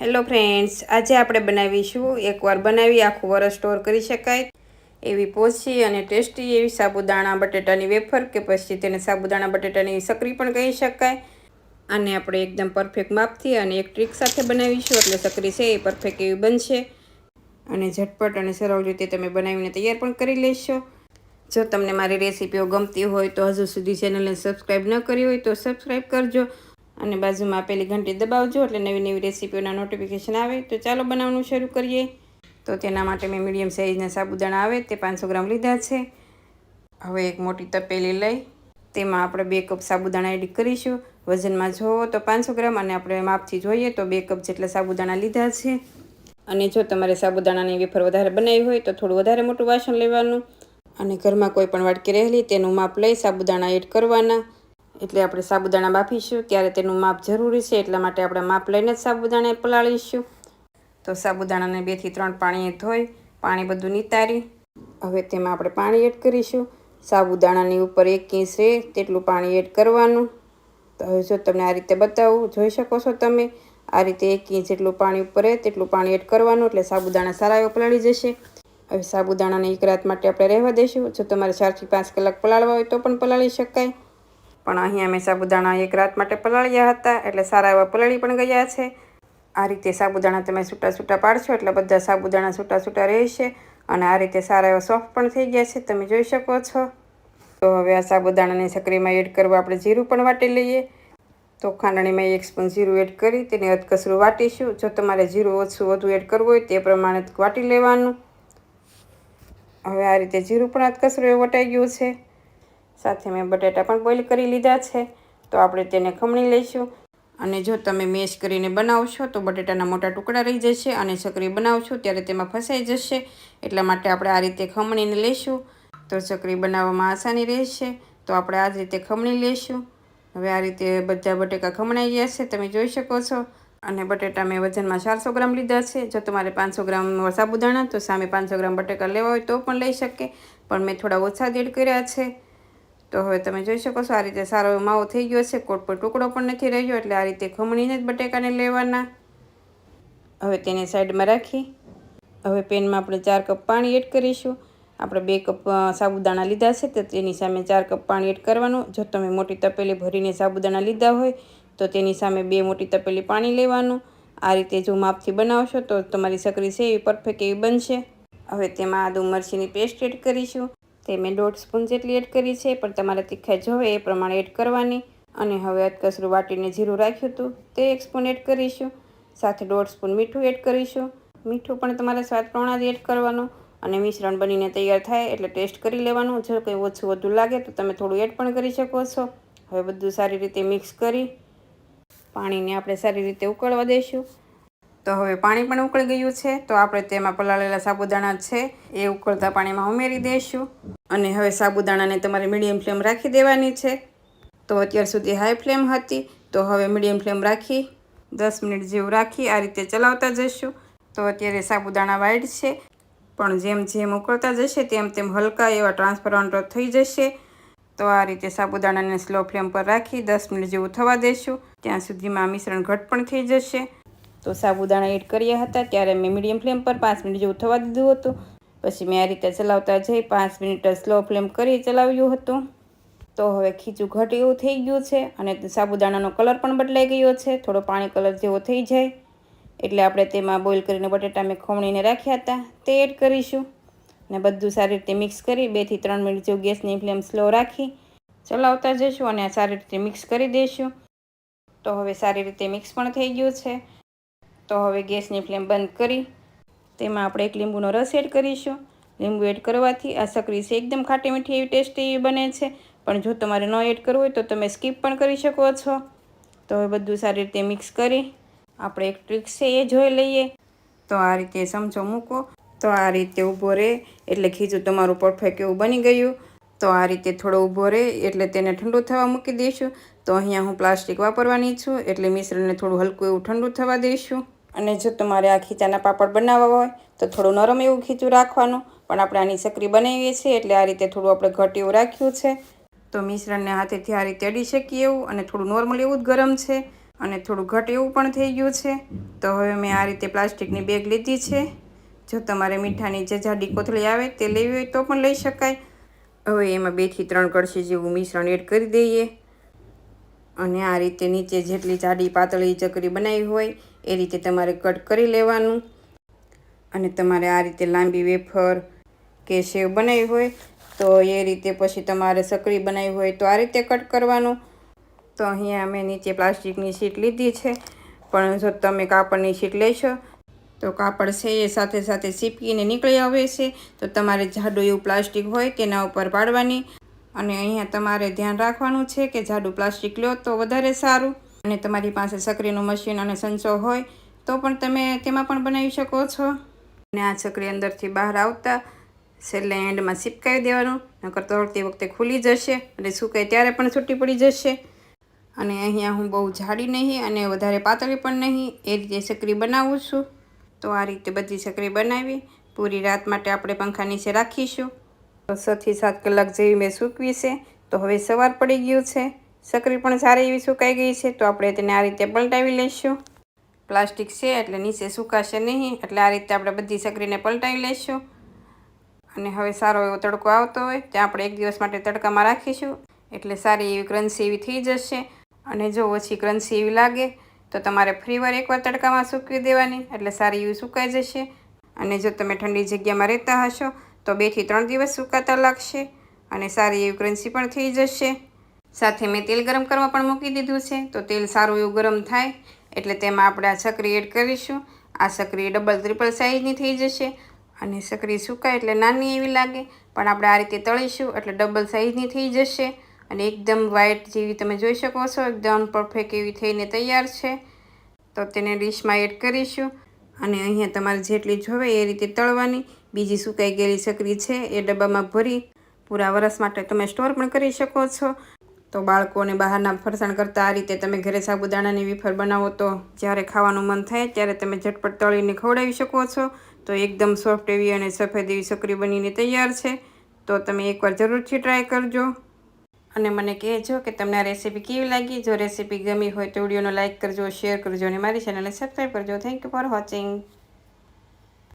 Hello friends, આજે આપણે બનાવીશું એકવાર બનાવી આખું વરસ સ્ટોર કરી શકાય એવી પોચી અને ટેસ્ટી એવી સાબુદાણા બટેટાની વેફર કે પછી તેને સાબુદાણા બટેટાની સકરી પણ કહી શકાય. અને આપણે એકદમ પરફેક્ટ માપથી અને એક ટ્રીક સાથે બનાવીશું એટલે સકરી છે એ પરફેક્ટ એવી બનશે અને ઝટપટ અને સરળ રીતે તમે બનાવીને તૈયાર પણ કરી લેશો. જો તમને મારી રેસીપીઓ ગમતી હોય તો હજુ સુધી ચેનલને સબસ્ક્રાઈબ ન કરી હોય તો સબસ્ક્રાઈબ કરજો અને બાજુમાં આપેલી ઘંટી દબાવજો એટલે નવી નવી રેસીપીઓના નોટિફિકેશન આવે. તો ચાલો બનાવવાનું શરૂ કરીએ. તો તેના માટે મેં મીડિયમ સાઇઝના સાબુદાણા આવે તે 500 ગ્રામ લીધા છે. હવે એક મોટી તપેલી લઈ તેમાં આપણે 2 કપ સાબુદાણા એડ કરીશું. વજનમાં જોવો તો 500 ગ્રામ અને આપણે માપથી જોઈએ તો 2 કપ જેટલા સાબુદાણા લીધા છે. અને જો તમારે સાબુદાણાની વેફર વધારે બનાવી હોય તો થોડું વધારે મોટું વાસણ લેવાનું અને ઘરમાં કોઈ પણ વાટકી રહેલી તેનું માપ લઈ સાબુદાણા એડ કરવાના. એટલે આપણે સાબુદાણા બાફીશું ત્યારે તેનું માપ જરૂરી છે, એટલા માટે આપણે માપ લઈને જ સાબુદાણા પલાળીશું. તો સાબુદાણાને 2 થી 3 પાણીએ ધોઈ પાણી બધું નિતારી હવે તેમાં આપણે પાણી એડ કરીશું. સાબુદાણાની ઉપર 1 ઇંચ રહે તેટલું પાણી એડ કરવાનું. તો હવે જો તમને આ રીતે બતાવું, જોઈ શકો છો તમે આ રીતે 1 ઇંચ જેટલું પાણી ઉપર રહે તેટલું પાણી એડ કરવાનું એટલે સાબુદાણા સારા એવા પલાળી જશે. હવે સાબુદાણાને 1 રાત માટે આપણે રહેવા દઈશું. જો તમારે 4 થી 5 કલાક પલાળવા હોય તો પણ પલાળી શકાય, પણ અહીંયા મેં સાબુદાણા 1 રાત માટે પલાળ્યા હતા એટલે સારા એવા પલાળી પણ ગયા છે. આ રીતે સાબુદાણા તમે છૂટા છૂટા પાડશો એટલે બધા સાબુદાણા છૂટા છૂટા રહેશે અને આ રીતે સારા એવા સોફ્ટ પણ થઈ ગયા છે, તમે જોઈ શકો છો. તો હવે આ સાબુદાણાની સકરીમાં એડ કરવા આપણે જીરું પણ વાટી લઈએ. તો ખાંડણીમાં 1 સ્પૂન જીરું એડ કરી તેને અધકચરું વાટીશું. જો તમારે જીરું ઓછું વધુ એડ કરવું હોય તે પ્રમાણે વાટી લેવાનું. હવે આ રીતે જીરું પણ અધકચરું એવું વટાઈ ગયું છે. સાથે મેં બટેટા પણ બોઇલ કરી લીધા છે. તો આપણે તેને ખમણી લઈશું. અને જો તમે મેશ કરીને બનાવશો તો બટેટાના મોટા ટુકડા રહી જશે અને સકરી બનાવશો ત્યારે તેમાં ફસાઈ જશે. એટલા માટે આપણે આ રીતે ખમણીને લઈશું તો સકરી બનાવવામાં આસાની રહેશે. તો આપણે આ જ રીતે ખમણી લઈશું. હવે આ રીતે બધા બટેકા ખમણાઈ ગયા છે, તમે જોઈ શકો છો. અને બટેટા મેં વજનમાં 400 ગ્રામ લીધા છે. જો તમારે 500 ગ્રામ સાબુદાણા તો સામે 500 ગ્રામ બટેકા લેવા હોય તો પણ લઈ શકે, પણ મેં થોડા ઓછા એડ કર્યા છે. તો હવે તમે જોઈ શકો છો આ રીતે સારો માવો થઈ ગયો છે, કોટ પર ટુકડો પણ નથી રહ્યો. એટલે આ રીતે ખમણીને જ બટેકાને લેવાના. હવે તેને સાઈડમાં રાખી હવે પેનમાં આપણે 4 કપ પાણી એડ કરીશું. આપણે 2 કપ સાબુદાણા લીધા છે તો તેની સામે 4 કપ પાણી એડ કરવાનું. જો તમે મોટી તપેલી ભરીને સાબુદાણા લીધા હોય તો તેની સામે 2 મોટી તપેલી પાણી લેવાનું. આ રીતે જો માપથી બનાવશો તો તમારી સકરી છે એવી પરફેક્ટ એવી બનશે. હવે તેમાં આદુ મરચીની પેસ્ટ એડ કરીશું. તે મેં 1.5 સ્પૂન જેટલી એડ કરી છે, પણ તમારે તીખાઈ જોવે એ પ્રમાણે એડ કરવાની. અને હવે અધકચરું વાટીને જીરું રાખ્યું હતું તે 1 સ્પૂન એડ કરીશું. સાથે 1.5 સ્પૂન મીઠું એડ કરીશું. મીઠું પણ તમારે સ્વાદ પ્રમાણે એડ કરવાનું. અને મિશ્રણ બનીને તૈયાર થાય એટલે ટેસ્ટ કરી લેવાનું. જો કંઈ ઓછું વધુ લાગે તો તમે થોડું એડ પણ કરી શકો છો. હવે બધું સારી રીતે મિક્સ કરી પાણીને આપણે સારી રીતે ઉકળવા દઈશું. તો હવે પાણી પણ ઉકળી ગયું છે. તો આપણે તેમાં પલાળેલા સાબુદાણા છે એ ઉકળતા પાણીમાં ઉમેરી દઈશું. અને હવે સાબુદાણાને તમારે મીડિયમ ફ્લેમ રાખી દેવાની છે. તો અત્યાર સુધી હાઈ ફ્લેમ હતી, તો હવે મીડિયમ ફ્લેમ રાખી 10 મિનિટ જેવું રાખી આ રીતે ચલાવતા જઈશું. તો અત્યારે સાબુદાણા વાઈટ છે, પણ જેમ જેમ ઉકળતા જશે તેમ તેમ હલકા એવા ટ્રાન્સપરન્ટ થઈ જશે. તો આ રીતે સાબુદાણાને સ્લો ફ્લેમ પર રાખી 10 મિનિટ જેવું થવા દઈશું. ત્યાં સુધીમાં મિશ્રણ ઘટ પણ થઈ જશે. તો સાબુદાણા એડ કર્યા હતા ત્યારે મેં મીડિયમ ફ્લેમ પર 5 મિનિટ જેવું થવા દીધું હતું. પછી મેં આ રીતે ચલાવતા જઈ 5 મિનિટ સ્લો ફ્લેમ કરી ચલાવ્યું હતું. તો હવે ખીચું ઘટ એવું થઈ ગયું છે અને સાબુદાણાનો કલર પણ બદલાઈ ગયો છે. થોડો પાણી કલર જેવો થઈ જાય એટલે આપણે તેમાં બોઇલ કરીને બટેટા મેં ખમણીને રાખ્યા હતા તે એડ કરીશું. અને બધું સારી રીતે મિક્સ કરી 2 થી 3 મિનિટ જેવું ગેસની ફ્લેમ સ્લો રાખી ચલાવતા જઈશું અને સારી રીતે મિક્સ કરી દઈશું. તો હવે સારી રીતે મિક્સ પણ થઈ ગયું છે. તો હવે ગેસની ફ્લેમ બંધ કરી તેમાં આપણે 1 લીંબુનો રસ એડ કરીશું. લીંબુ એડ કરવાથી આ સકરી છે એકદમ ખાટી મીઠી એવી ટેસ્ટી એવી બને છે. પણ જો તમારે ન એડ કરવું હોય તો તમે સ્કીપ પણ કરી શકો છો. તો હવે બધું સારી રીતે મિક્સ કરી આપણે એક ટ્રીક છે એ જોઈ લઈએ. તો આ રીતે ચમચો મૂકો તો આ રીતે ઊભો રહે એટલે ખીચું તમારું પરફેક્ટ એવું બની ગયું. તો આ રીતે થોડો ઊભો રહે એટલે તેને ઠંડુ થવા મૂકી દઈશું. તો અહીંયા હું પ્લાસ્ટિક વાપરવાની છું એટલે મિશ્રણને થોડું હલકું એવું ઠંડુ થવા દઈશું. અને જો તમારે આ ખીચાના પાપડ બનાવવા હોય તો થોડું નરમ એવું ખીચું રાખવાનું, પણ આપણે આની સકરી બનાવીએ છીએ એટલે આ રીતે થોડું આપણે ઘટ એવું રાખ્યું છે. તો મિશ્રણને હાથેથી આ રીતે અડી શકીએ એવું અને થોડું નોર્મલ એવું જ ગરમ છે. અને થોડું ઘટ એવું પણ થઈ ગયું છે. તો હવે મેં આ રીતે પ્લાસ્ટિકની બેગ લીધી છે. જો તમારે મીઠાની જે જાડી કોથળી આવે તે લેવી હોય તો પણ લઈ શકાય. હવે એમાં 2 થી 3 કળશી જેવું મિશ્રણ એડ કરી દઈએ અને આ રીતે નીચે જેટલી જાડી પાતળી ચકરી બનાવી હોય એ રીતે તમારે કટ કરી લેવાનું. અને તમારે આ રીતે લાંબી વેફર કે સેવ બનાવી હોય તો એ રીતે પછી તમારે સકરી બનાવી હોય તો આ રીતે કટ કરવાનું. તો અહીંયા મેં નીચે પ્લાસ્ટિકની શીટ લીધી છે, પણ જો તમે કાપડની શીટ લેશો તો કાપડ છે એ સાથે સાથે ચીપકીને નીકળી આવે છે. તો તમારે જાડું એવું પ્લાસ્ટિક હોય તેના ઉપર પાડવાની. અને અહીંયા તમારે ધ્યાન રાખવાનું છે કે જાડું પ્લાસ્ટિક લો તો વધારે સારું. અને તમારી પાસે સકરીનું મશીન અને સંચો હોય તો પણ તમે તેમાં પણ બનાવી શકો છો. અને આ ચકરી અંદરથી બહાર આવતા છેલ્લે એન્ડમાં ચીપકાવી દેવાનું, નકર તળતી વખતે ખુલી જશે અને સુકાય ત્યારે પણ છૂટી પડી જશે. અને અહીંયા હું બહુ જાડી નહીં અને વધારે પાતળી પણ નહીં એ રીતે ચકરી બનાવું છું. તો આ રીતે બધી ચકરી બનાવી પૂરી રાત માટે આપણે પંખા નીચે રાખીશું. તો 6 થી 7 કલાક જેવી મેં સૂકવી છે. તો હવે સવાર પડી ગયું છે, ચકરી પણ સારી એવી સુકાઈ ગઈ છે. તો આપણે તેને આ રીતે પલટાવી લઈશું. પ્લાસ્ટિક છે એટલે નીચે સુકાશે નહીં, એટલે આ રીતે આપણે બધી ચકરીને પલટાવી લઈશું. અને હવે સારો એવો તડકો આવતો હોય ત્યાં આપણે 1 દિવસ માટે તડકામાં રાખીશું, એટલે સારી એવી ક્રન્ચી એવી થઈ જશે. અને જો ઓછી ક્રન્ચી એવી લાગે તો તમારે ફરીવાર એકવાર તડકામાં સૂકવી દેવાની, એટલે સારી એવી સુકાઈ જશે. અને જો તમે ઠંડી જગ્યામાં રહેતા હશો તો 2 થી 3 દિવસ સુકાતા લાગશે અને સારી એવી ક્રન્ચી પણ થઈ જશે. સાથે મેં તેલ ગરમ કરવા પણ મૂકી દીધું છે. તો તેલ સારું એવું ગરમ થાય એટલે તેમાં આપણે આ ચકરી એડ કરીશું. આ ચકરી ડબલ ટ્રિપલ સાઇઝની થઈ જશે. અને ચકરી સુકાય એટલે નાની એવી લાગે, પણ આપણે આ રીતે તળીશું એટલે ડબલ સાઇઝની થઈ જશે. અને એકદમ વ્હાઈટ જેવી તમે જોઈ શકો છો, એકદમ પરફેક્ટ એવી થઈને તૈયાર છે. તો તેને ડીશમાં એડ કરીશું. અને અહીંયા તમારે જેટલી જોવે એ રીતે તળવાની. બીજી સુકાઈ ગયેલી ચકરી છે એ ડબ્બામાં ભરી પૂરા વરસ માટે તમે સ્ટોર પણ કરી શકો છો. તો બાળકોને બહારના ફરસાણ કરતાં આ રીતે તમે ઘરે સાબુદાણાની વેફર બનાવો તો જ્યારે ખાવાનું મન થાય ત્યારે તમે ઝટપટ તળીને ખવડાવી શકો છો. તો એકદમ સોફ્ટ એવી અને સફેદ એવી ચકરી બનીને તૈયાર છે. તો તમે એકવાર જરૂરથી ટ્રાય કરજો અને મને કહેજો કે તમને આ રેસીપી કેવી લાગી. જો રેસીપી ગમી હોય તો વિડીયોને લાઇક કરજો, શેર કરજો અને મારી ચેનલને સબસ્ક્રાઈબ કરજો. Thank you for watching.